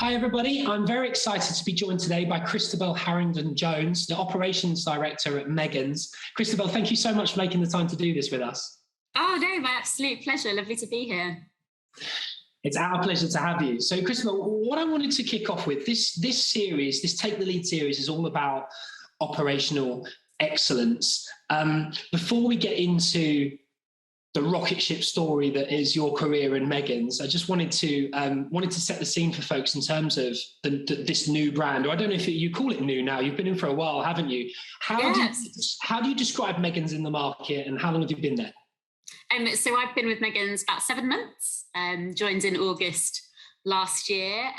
Hi, everybody. I'm very excited to be joined today by Christobell Harrington-Jones, the Operations Director at Megan's. Christobell, thank you so much for making the time to do this with us. Oh, no, my absolute pleasure. Lovely to be here. It's our pleasure to have you. So, Christobell, what I wanted to kick off with, this series, this Take the Lead series, is all about operational excellence. Before we get into the rocket ship story that is your career and Megan's, I just wanted to set the scene for folks in terms of this new brand. Or I don't know if you call it new now. You've been in for a while, haven't you? How do you describe Megan's in the market, and how long have you been there? So I've been with Megan's about 7 months. Joined in August last year.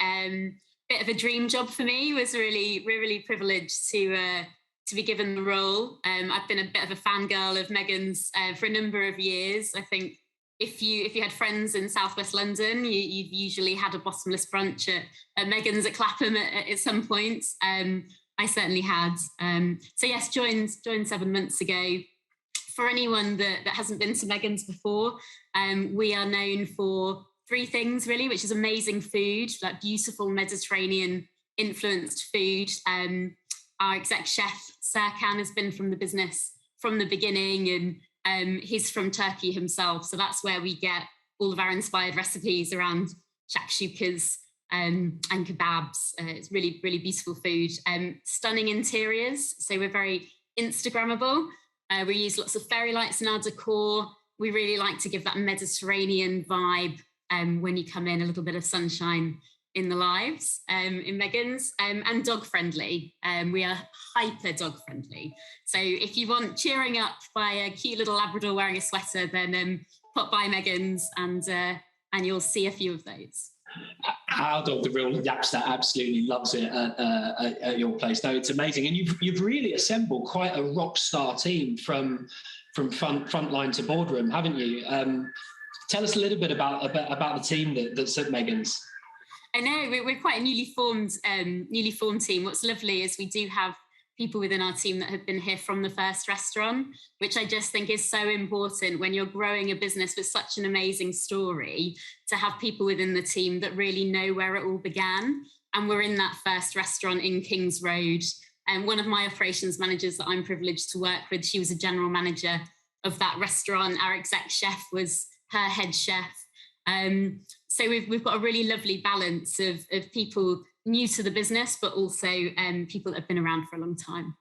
Bit of a dream job for me. Was really privileged to be given the role. I've been a bit of a fangirl of Megan's for a number of years. I think if you had friends in Southwest London, you've usually had a bottomless brunch at Megan's at Clapham at some point. I certainly had. So yes, joined 7 months ago. For anyone that hasn't been to Megan's before, we are known for 3 things really, which is amazing food, like beautiful Mediterranean influenced food. Our exec chef, Serkan, has been from the business from the beginning, and he's from Turkey himself. So that's where we get all of our inspired recipes around shakshukas and kebabs. It's really beautiful food. Stunning interiors. So we're very Instagrammable. We use lots of fairy lights in our decor. We really like to give that Mediterranean vibe when you come in, a little bit of sunshine in the lives in Megan's, and dog friendly. We are hyper dog friendly. So if you want cheering up by a cute little Labrador wearing a sweater, then pop by Megan's and you'll see a few of those. Our dog, the real Yapster, absolutely loves it at your place. No, it's amazing, and you've really assembled quite a rock star team from frontline to boardroom, haven't you? Tell us a little bit about the team that's at Megan's. I know we're quite a newly formed team. What's lovely is we do have people within our team that have been here from the first restaurant, which I just think is so important when you're growing a business with such an amazing story, to have people within the team that really know where it all began. And we're in that first restaurant in Kings Road. And one of my operations managers that I'm privileged to work with, she was a general manager of that restaurant. Our exec chef was her head chef. So we've got a really lovely balance of people new to the business, but also people that have been around for a long time.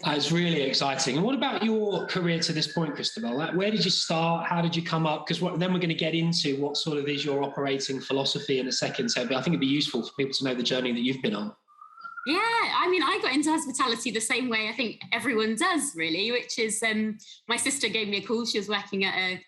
It's really exciting. And what about your career to this point, Christobell? Where did you start? How did you come up? Because then we're going to get into what sort of is your operating philosophy in a second. So I think it'd be useful for people to know the journey that you've been on. Yeah, I mean, I got into hospitality the same way I think everyone does, really, which is my sister gave me a call. She was working at a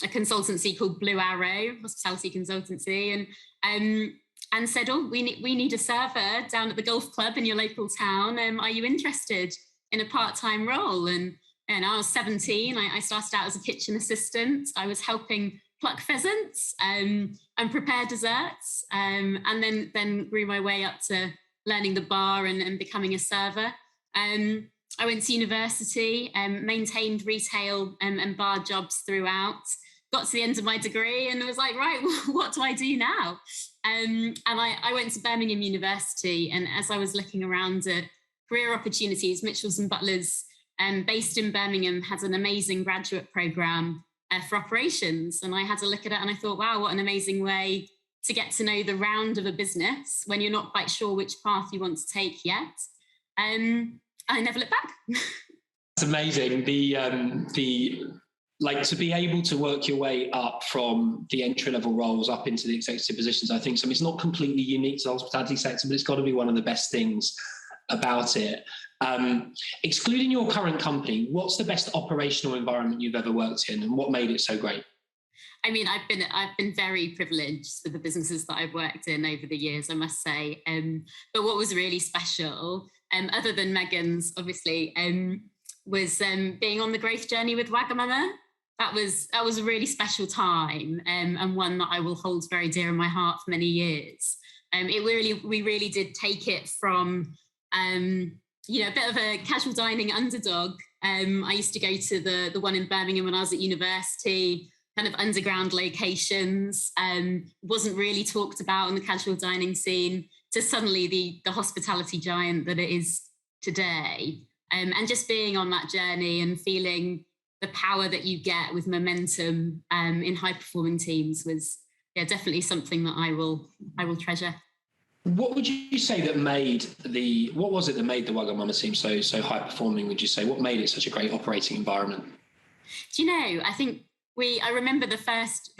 consultancy called Blue Arrow, hospitality consultancy, and said, "Oh, we need a server down at the golf club in your local town. Are you interested in a part-time role?" And I was 17. I started out as a kitchen assistant. I was helping pluck pheasants and prepare desserts, and then grew my way up to learning the bar and becoming a server. I went to university, maintained retail and bar jobs throughout, got to the end of my degree and was like, right, what do I do now? And I went to Birmingham University, and as I was looking around at career opportunities, Mitchells and Butlers, based in Birmingham, had an amazing graduate programme for operations. And I had a look at it and I thought, wow, what an amazing way to get to know the round of a business when you're not quite sure which path you want to take yet. I never looked back. It's amazing. Like to be able to work your way up from the entry-level roles up into the executive positions, I think it's not completely unique to the hospitality sector, but it's got to be one of the best things about it. Excluding your current company, what's the best operational environment you've ever worked in, and what made it so great? I mean, I've been very privileged with the businesses that I've worked in over the years, I must say. But what was really special, other than Megan's, obviously, was being on the growth journey with Wagamama. That was a really special time, and one that I will hold very dear in my heart for many years. We really did take it from a bit of a casual dining underdog. I used to go to the one in Birmingham when I was at university. kind of underground locations, wasn't really talked about in the casual dining scene, to suddenly the hospitality giant that it is today. And just being on that journey and feeling the power that you get with momentum in high performing teams was definitely something that I will treasure. What would you say that made what was it that made the Wagamama team so high performing, would you say? What made it such a great operating environment? Do you know, I think I remember the first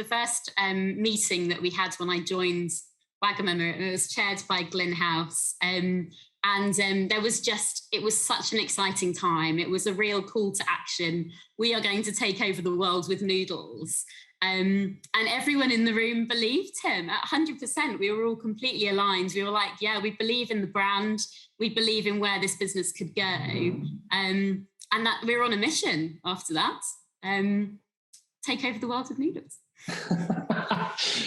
meeting that we had when I joined Wagamama. It was chaired by Glyn House. And there was it was such an exciting time. It was a real call to action. We are going to take over the world with noodles. And everyone in the room believed him at 100%. We were all completely aligned. We were like, yeah, we believe in the brand. We believe in where this business could go. And that we were on a mission after that. Take over the world with noodles.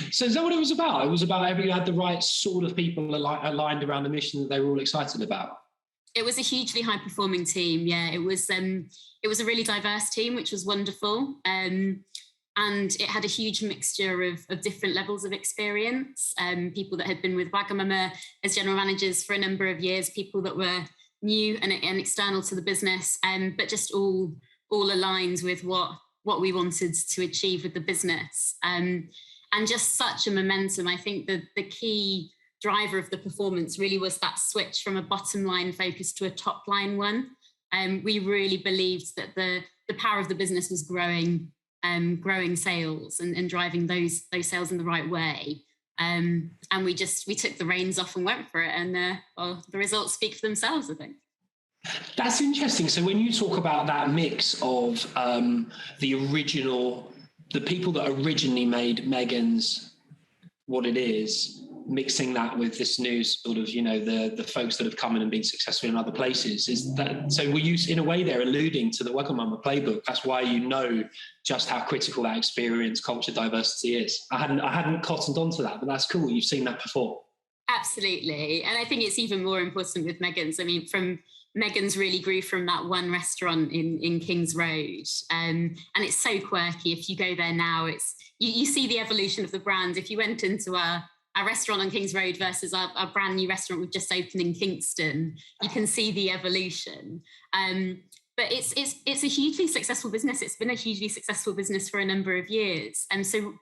So is that what it was about? It was about everybody had the right sort of people aligned around the mission that they were all excited about. It was a hugely high performing team. Yeah, it was a really diverse team, which was wonderful. And it had a huge mixture of different levels of experience. People that had been with Wagamama as general managers for a number of years, people that were new and external to the business, but just all aligned with what we wanted to achieve with the business. And just such a momentum. I think the key driver of the performance really was that switch from a bottom line focus to a top line one. We really believed that the power of the business was growing sales and driving those sales in the right way. And we took the reins off and went for it. And the results speak for themselves, I think. That's interesting. So when you talk about that mix of the people that originally made Megan's what it is, mixing that with this new sort of, the folks that have come in and been successful in other places, so were you in a way there alluding to the Wagamama playbook? That's why you know just how critical that experience, culture, diversity is. I hadn't cottoned onto that, but that's cool. You've seen that before. Absolutely. And I think it's even more important with Megan's. I mean, Megan's really grew from that one restaurant in Kings Road. And it's so quirky. If you go there now, you see the evolution of the brand. If you went into a restaurant on Kings Road versus a brand new restaurant we've just opened in Kingston, you can see the evolution. But it's a hugely successful business. It's been a hugely successful business for a number of years. And so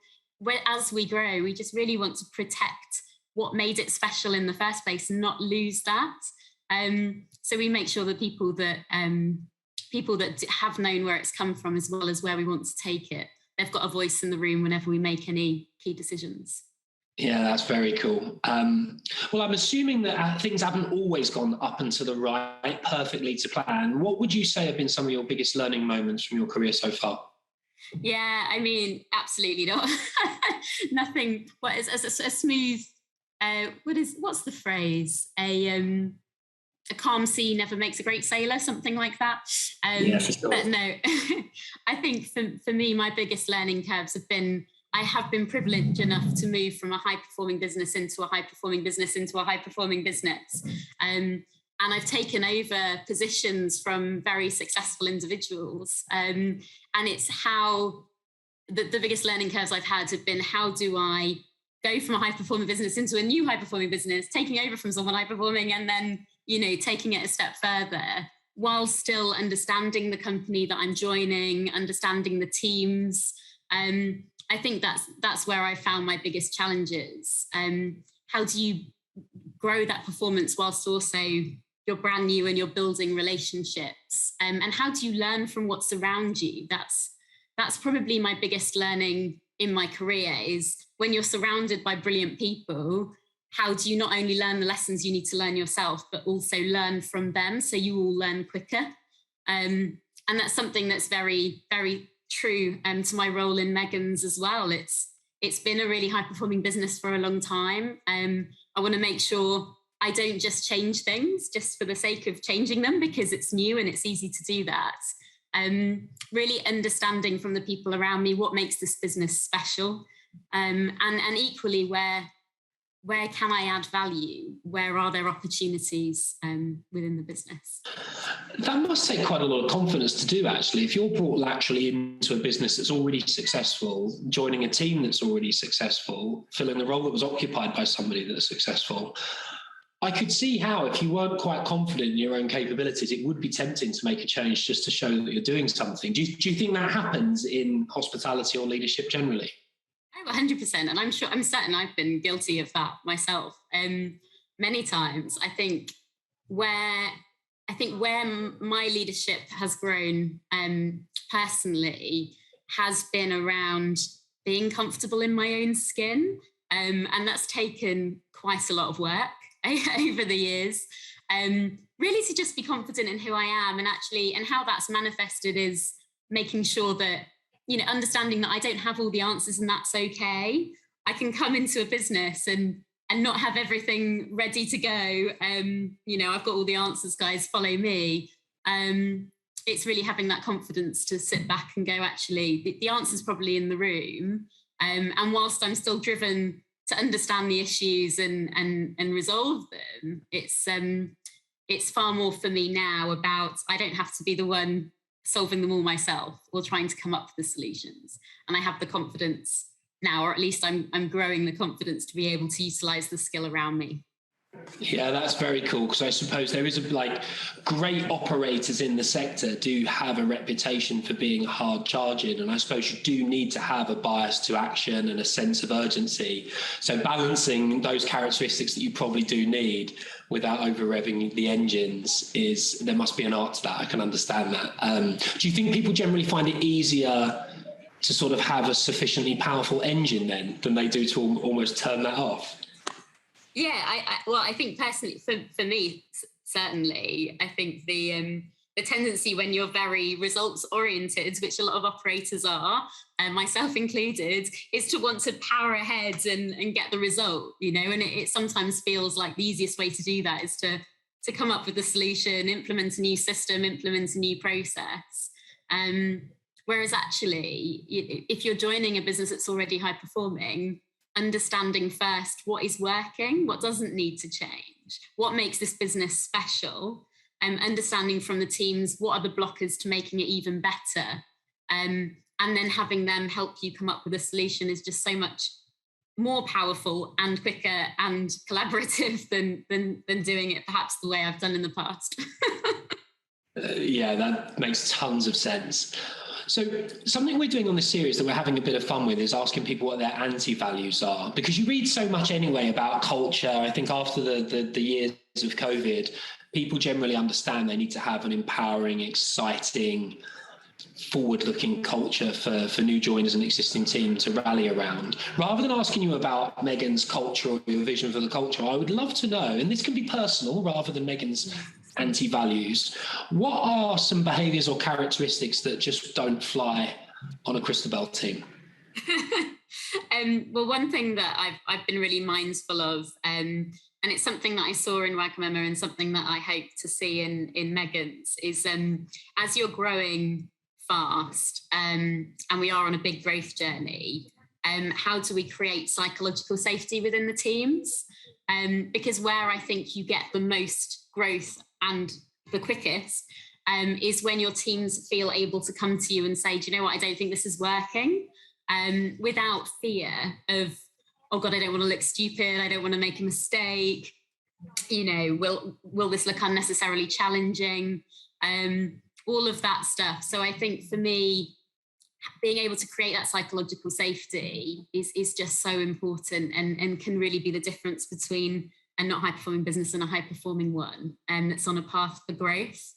as we grow, we just really want to protect what made it special in the first place and not lose that. So we make sure that people that have known where it's come from, as well as where we want to take it, they've got a voice in the room whenever we make any key decisions. Yeah, that's very cool. Well, I'm assuming that things haven't always gone up and to the right perfectly to plan. What would you say have been some of your biggest learning moments from your career so far? Yeah, I mean, absolutely not. Nothing. What is a smooth? What's the phrase? A calm sea never makes a great sailor, something like that. Yeah, for sure. But no, I think for me, my biggest learning curves have been, I have been privileged enough to move from a high-performing business into a high-performing business into a high-performing business. And I've taken over positions from very successful individuals. And it's how the biggest learning curves I've had have been, how do I go from a high-performing business into a new high-performing business, taking over from someone high-performing and then, taking it a step further, while still understanding the company that I'm joining, understanding the teams. I think that's where I found my biggest challenges. How do you grow that performance whilst also you're brand new and you're building relationships? And how do you learn from what's around you? That's probably my biggest learning in my career, is when you're surrounded by brilliant people, how do you not only learn the lessons you need to learn yourself, but also learn from them so you all learn quicker? And that's something that's very, very true to my role in Megan's as well. It's been a really high-performing business for a long time. I want to make sure I don't just change things just for the sake of changing them because it's new and it's easy to do that. Really understanding from the people around me what makes this business special, and equally where can I add value? Where are there opportunities within the business? That must take quite a lot of confidence to do, actually. If you're brought laterally into a business that's already successful, joining a team that's already successful, filling the role that was occupied by somebody that's successful, I could see how, if you weren't quite confident in your own capabilities, it would be tempting to make a change just to show that you're doing something. Do you think that happens in hospitality or leadership generally? Oh, 100%. And I'm certain I've been guilty of that myself many times. Where my leadership has grown personally has been around being comfortable in my own skin. And that's taken quite a lot of work over the years. Really to just be confident in who I am, and how that's manifested is making sure that, understanding that I don't have all the answers, and that's okay. I can come into a business and not have everything ready to go. I've got all the answers, guys, follow me. It's really having that confidence to sit back and go, actually, the answer's probably in the room. And whilst I'm still driven to understand the issues and resolve them, it's far more for me now about, I don't have to be the one solving them all myself or trying to come up with the solutions. And I have the confidence now, or at least I'm growing the confidence to be able to utilize the skill around me. Yeah, that's very cool, because I suppose there is great operators in the sector do have a reputation for being hard charging, and I suppose you do need to have a bias to action and a sense of urgency. So balancing those characteristics that you probably do need without over revving the engines there must be an art to that. I can understand that. Do you think people generally find it easier to sort of have a sufficiently powerful engine then than they do to almost turn that off? Yeah, I think personally, for me, certainly, I think the tendency when you're very results oriented, which a lot of operators are, and myself included, is to want to power ahead and get the result, and it sometimes feels like the easiest way to do that is to come up with a solution, implement a new system, implement a new process. Whereas actually, if you're joining a business that's already high performing, understanding first what is working, what doesn't need to change, what makes this business special, understanding from the teams what are the blockers to making it even better, and then having them help you come up with a solution is just so much more powerful and quicker and collaborative than doing it perhaps the way I've done in the past. Yeah, that makes tons of sense. So something we're doing on this series that we're having a bit of fun with is asking people what their anti-values are, because you read so much anyway about culture. I think after the years of COVID, people generally understand they need to have an empowering, exciting, forward-looking culture for new joiners and existing team to rally around. Rather than asking you about Megan's culture or your vision for the culture, I would love to know, and this can be personal rather than Megan's anti-values, what are some behaviours or characteristics that just don't fly on a Christobell team? Well, one thing that I've been really mindful of, and it's something that I saw in Wagamama and something that I hope to see in Megan's, is as you're growing fast, and we are on a big growth journey, how do we create psychological safety within the teams? Because where I think you get the most growth and the quickest is when your teams feel able to come to you and say, do you know what, I don't think this is working, without fear of, oh God, I don't want to look stupid, I don't want to make a mistake, will this look unnecessarily challenging, all of that stuff. So I think for me, being able to create that psychological safety is just so important and can really be the difference between a not high-performing business and a high-performing one that's on a path for growth.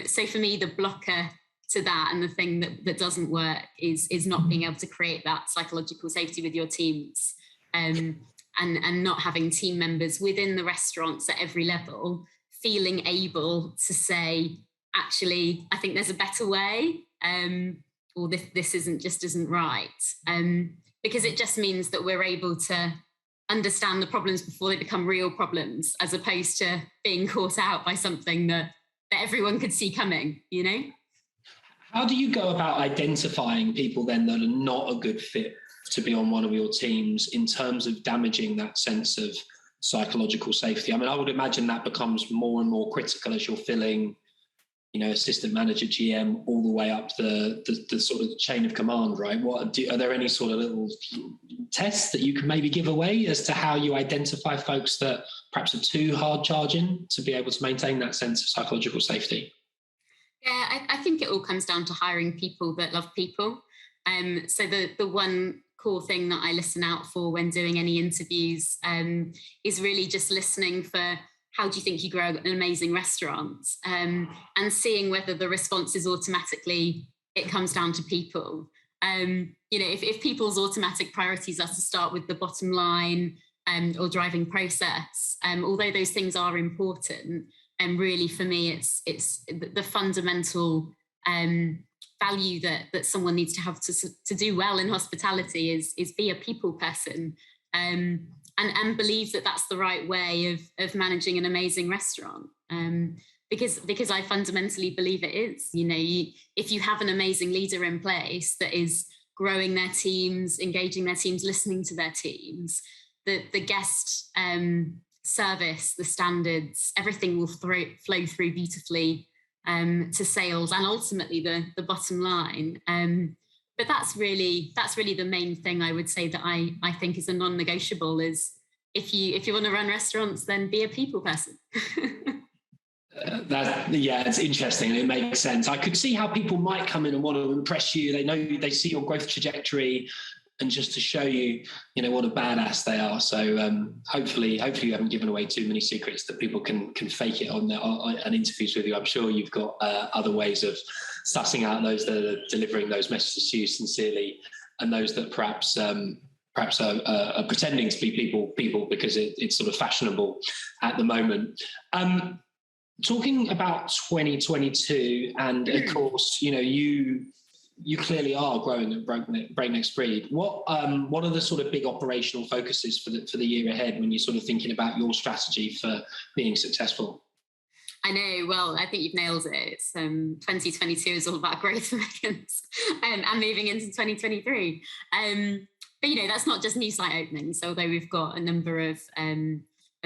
So for me, the blocker to that and the thing that doesn't work is not being able to create that psychological safety with your teams, and not having team members within the restaurants at every level feeling able to say, actually, I think there's a better way, or this isn't right. Because it just means that we're able to understand the problems before they become real problems, as opposed to being caught out by something that everyone could see coming, How do you go about identifying people then that are not a good fit to be on one of your teams in terms of damaging that sense of psychological safety? I mean, I would imagine that becomes more and more critical as you're filling assistant manager, GM, all the way up the sort of chain of command, right? Are there any sort of little tests that you can maybe give away as to how you identify folks that perhaps are too hard charging to be able to maintain that sense of psychological safety? Yeah, I think it all comes down to hiring people that love people. So the one core thing that I listen out for when doing any interviews is really just listening for, how do you think you grow an amazing restaurant? And seeing whether the response is automatically, it comes down to people. If people's automatic priorities are to start with the bottom line or driving process, although those things are important, and really for me, it's the fundamental value that someone needs to have to do well in hospitality is be a people person. And believe that that's the right way of managing an amazing restaurant. Because I fundamentally believe it is. If you have an amazing leader in place that is growing their teams, engaging their teams, listening to their teams, the guest service, the standards, everything will flow through beautifully to sales and ultimately the bottom line. But that's really the main thing I would say that I think is a non-negotiable is if you want to run restaurants, then be a people person. It's interesting. It makes sense. I could see how people might come in and want to impress you. They see your growth trajectory, and just to show you, what a badass they are. So hopefully you haven't given away too many secrets that people can fake it on interviews with you. I'm sure you've got other ways of sussing out those that are delivering those messages to you sincerely, and those that perhaps are pretending to be people because it's sort of fashionable at the moment. Talking about 2022, and of course, you clearly are growing at breakneck speed. What are the sort of big operational focuses for the year ahead when you're sort of thinking about your strategy for being successful? I know. Well, I think you've nailed it. It's 2022 is all about growth for Megan's, and moving into 2023. But that's not just new site openings. Although we've got a number of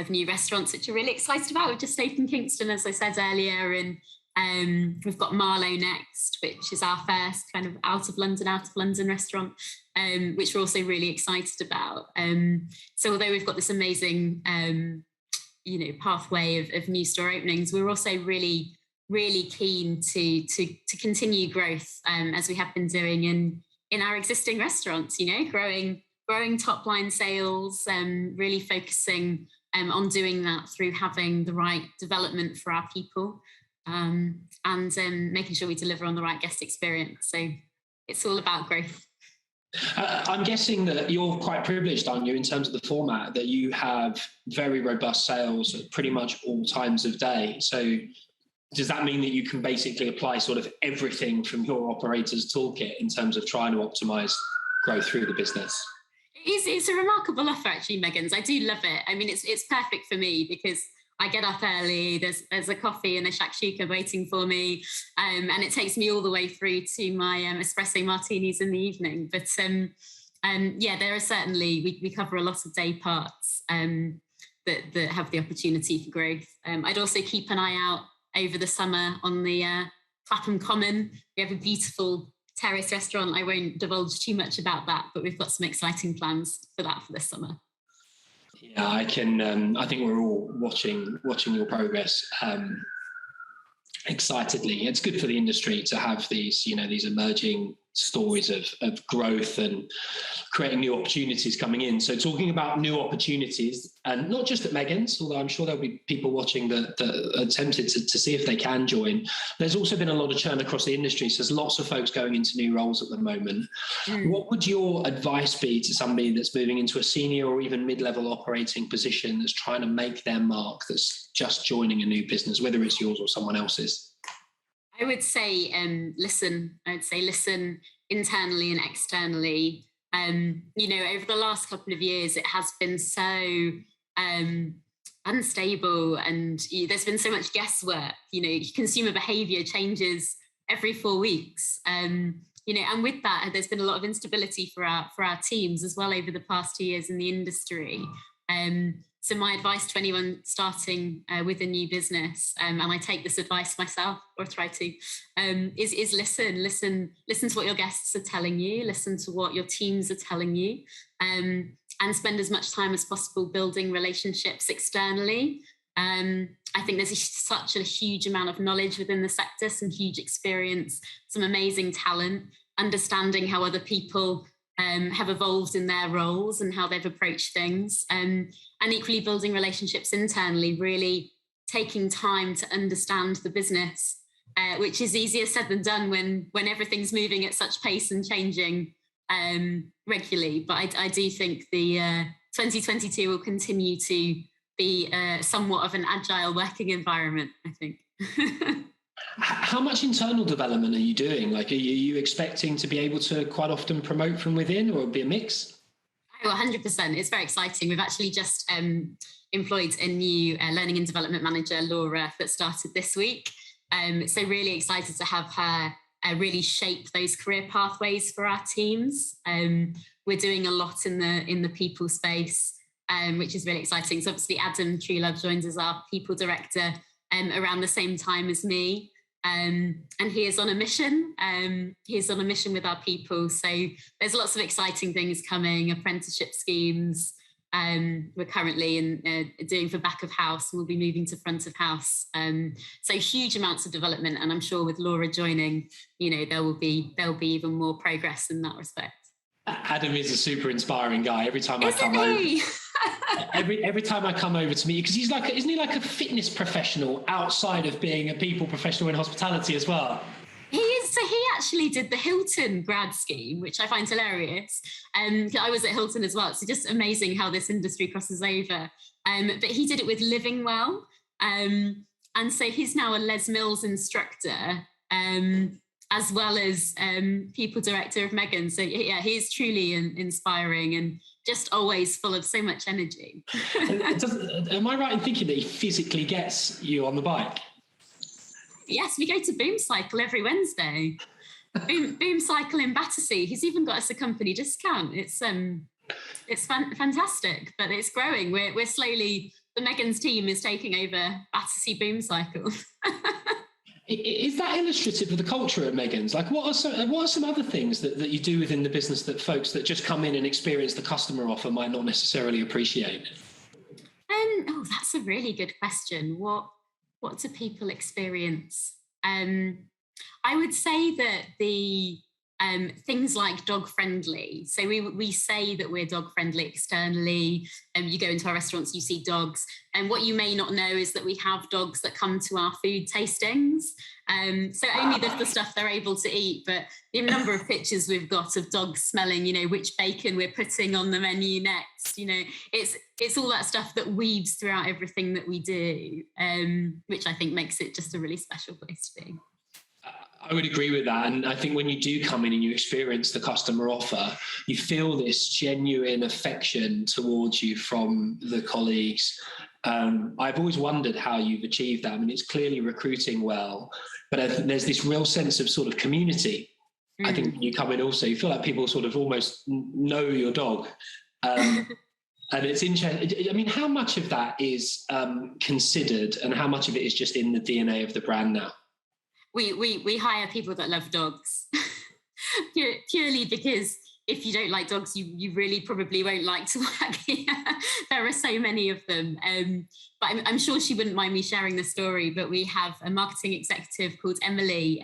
new restaurants which are really excited about. We've just opened Kingston, as I said earlier, and we've got Marlow next, which is our first kind of out of London restaurant, which we're also really excited about. So although we've got this amazing pathway of new store openings, we're also really, really keen to continue growth as we have been doing in our existing restaurants, growing top line sales, really focusing on doing that through having the right development for our people, and making sure we deliver on the right guest experience. So it's all about growth. I'm guessing that you're quite privileged, aren't you, in terms of the format, that you have very robust sales at pretty much all times of day. So does that mean that you can basically apply sort of everything from your operator's toolkit in terms of trying to optimize growth through the business? It's a remarkable offer, actually, Megan's. I do love it. I mean, it's perfect for me because I get up early, there's a coffee and a shakshuka waiting for me, and it takes me all the way through to my espresso martinis in the evening. But there are certainly, we cover a lot of day parts that have the opportunity for growth. I'd also keep an eye out over the summer on the Clapham Common. We have a beautiful terrace restaurant. I won't divulge too much about that, but we've got some exciting plans for that for this summer. Yeah, I can. I think we're all watching your progress excitedly. It's good for the industry to have these emerging stories of growth and creating new opportunities coming in. So talking about new opportunities, and not just at Megan's, although I'm sure there'll be people watching that are tempted to see if they can join. There's also been a lot of churn across the industry. So there's lots of folks going into new roles at the moment. What would your advice be to somebody that's moving into a senior or even mid-level operating position that's trying to make their mark, that's just joining a new business, whether it's yours or someone else's? I would say listen. I would say listen internally and externally. Over the last couple of years, it has been so unstable, and there's been so much guesswork. Consumer behaviour changes every 4 weeks, and with that, there's been a lot of instability for our teams as well over the past 2 years in the industry. So my advice to anyone starting with a new business, and I take this advice myself, or try to, is listen to what your guests are telling you, listen to what your teams are telling you, and spend as much time as possible building relationships externally. I think there's such a huge amount of knowledge within the sector, some huge experience, some amazing talent, understanding how other people have evolved in their roles and how they've approached things, and equally building relationships internally, really taking time to understand the business, which is easier said than done when everything's moving at such pace and changing regularly. But I do think the 2022 will continue to be somewhat of an agile working environment, I think. How much internal development are you doing? Like, are you expecting to be able to quite often promote from within, or be a mix? Oh, 100%. It's very exciting. We've actually just employed a new learning and development manager, Laura, that started this week. So really excited to have her really shape those career pathways for our teams. We're doing a lot in the people space, which is really exciting. So obviously Adam Truelove joins as our people director around the same time as me. And he is on a mission. He is on a mission with our people. So there's lots of exciting things coming, apprenticeship schemes. We're currently doing for back of house, and we'll be moving to front of house. So huge amounts of development. And I'm sure with Laura joining, there will be even more progress in that respect. Adam is a super inspiring guy. Every time I come over, every time I come over to meet you, because isn't he like a fitness professional outside of being a people professional in hospitality as well? He is. So he actually did the Hilton grad scheme, which I find hilarious. I was at Hilton as well. So just amazing how this industry crosses over. But he did it with Living Well. And so he's now a Les Mills instructor, as well as people director of Megan. So yeah, he is truly inspiring and just always full of so much energy. Am I right in thinking that he physically gets you on the bike? Yes, we go to Boom Cycle every Wednesday. Boom Cycle in Battersea. He's even got us a company discount. It's fantastic, but it's growing. We're slowly, the Megan's team is taking over Battersea Boom Cycle. Is that illustrative of the culture at Megan's? Like, what are some other things that you do within the business that folks that just come in and experience the customer offer might not necessarily appreciate? That's a really good question. What do people experience? I would say that the things like dog friendly. So we say that we're dog friendly externally. You go into our restaurants, you see dogs. And what you may not know is that we have dogs that come to our food tastings. So only the stuff they're able to eat, but the number of pictures we've got of dogs smelling, which bacon we're putting on the menu next, it's all that stuff that weaves throughout everything that we do, which I think makes it just a really special place to be. I would agree with that. And I think when you do come in and you experience the customer offer, you feel this genuine affection towards you from the colleagues. I've always wondered how you've achieved that. I mean, it's clearly recruiting well, but there's this real sense of sort of community. I think when you come in also, you feel like people sort of almost know your dog. And it's interesting. I mean, how much of that is considered and how much of it is just in the DNA of the brand now? We hire people that love dogs purely because if you don't like dogs, you really probably won't like to work here. There are so many of them. But I'm sure she wouldn't mind me sharing the story, but we have a marketing executive called Emily,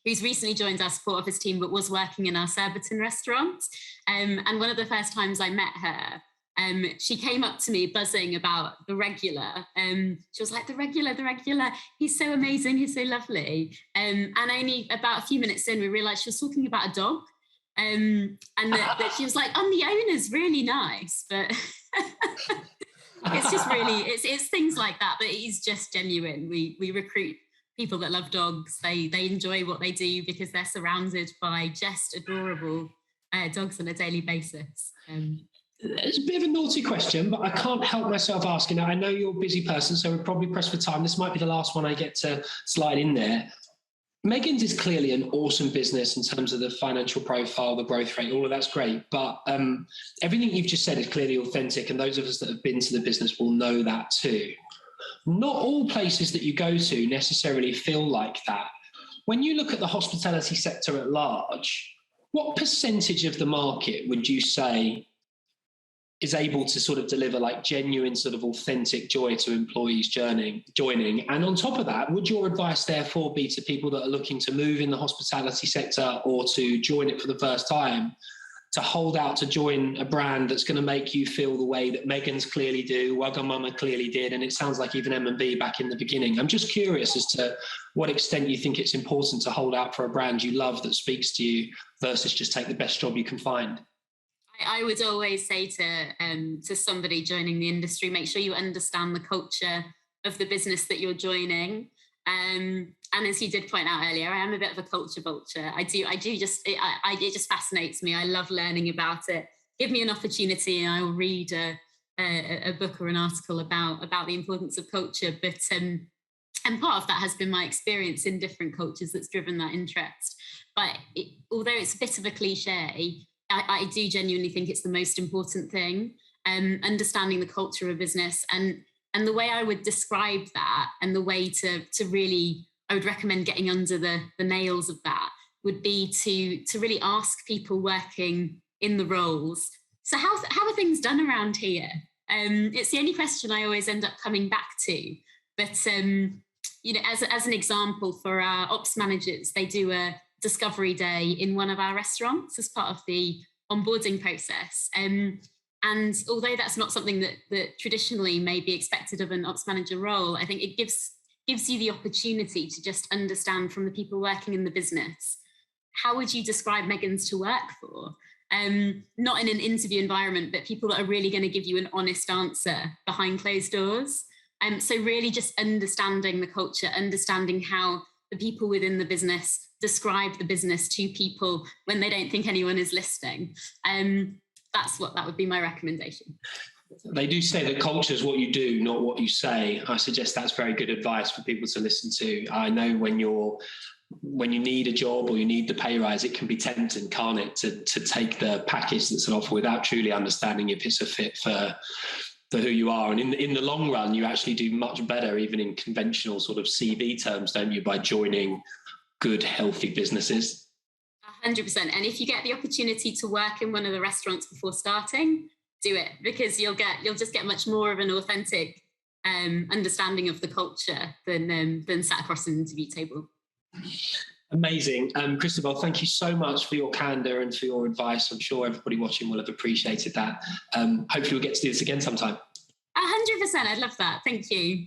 who's recently joined our support office team, but was working in our Surbiton restaurant. And one of the first times I met her, she came up to me buzzing about the regular. She was like, the regular, he's so amazing, he's so lovely. And only about a few minutes in, we realised she was talking about a dog. And that she was like, the owner's really nice, but it's just really, it's things like that, but it is just genuine. We recruit people that love dogs. They enjoy what they do because they're surrounded by just adorable dogs on a daily basis. It's a bit of a naughty question, but I can't help myself asking. Now, I know you're a busy person, so we're probably pressed for time. This might be the last one I get to slide in there. Megan's is clearly an awesome business in terms of the financial profile, the growth rate, all of that's great. But everything you've just said is clearly authentic. And those of us that have been to the business will know that too. Not all places that you go to necessarily feel like that. When you look at the hospitality sector at large, what percentage of the market would you say is able to sort of deliver like genuine sort of authentic joy to employees joining? And on top of that, would your advice therefore be to people that are looking to move in the hospitality sector or to join it for the first time, to hold out to join a brand that's going to make you feel the way that Megan's clearly do, Wagamama clearly did, and it sounds like even M&B back in the beginning? I'm just curious as to what extent you think it's important to hold out for a brand you love that speaks to you versus just take the best job you can find. I would always say to somebody joining the industry, make sure you understand the culture of the business that you're joining. And as you did point out earlier, I am a bit of a culture vulture. It just fascinates me. I love learning about it. Give me an opportunity and I will read a book or an article about the importance of culture. But and part of that has been my experience in different cultures that's driven that interest. But although it's a bit of a cliche, I do genuinely think it's the most important thing, understanding the culture of business. And the way I would describe that and the way to really, I would recommend getting under the nails of that would be to really ask people working in the roles, so how are things done around here? It's the only question I always end up coming back to. But, as an example, for our ops managers, they do a discovery day in one of our restaurants as part of the onboarding process. And although that's not something that traditionally may be expected of an ops manager role, I think it gives you the opportunity to just understand from the people working in the business, how would you describe Megan's to work for? Not in an interview environment, but people that are really going to give you an honest answer behind closed doors. So really just understanding the culture, understanding how the people within the business describe the business to people when they don't think anyone is listening. That would be my recommendation. They do say that culture is what you do, not what you say. I suggest that's very good advice for people to listen to. I know when you need a job or you need the pay rise, it can be tempting, can't it, to take the package that's an offer without truly understanding if it's a fit for who you are. And in the long run, you actually do much better, even in conventional sort of CV terms, don't you, by joining good, healthy businesses? 100%. And if you get the opportunity to work in one of the restaurants before starting, do it, because you'll just get much more of an authentic understanding of the culture than sat across an interview table. Amazing. Christobell, thank you so much for your candor and for your advice. I'm sure everybody watching will have appreciated that. Hopefully we'll get to do this again sometime. 100%. I'd love that. Thank you.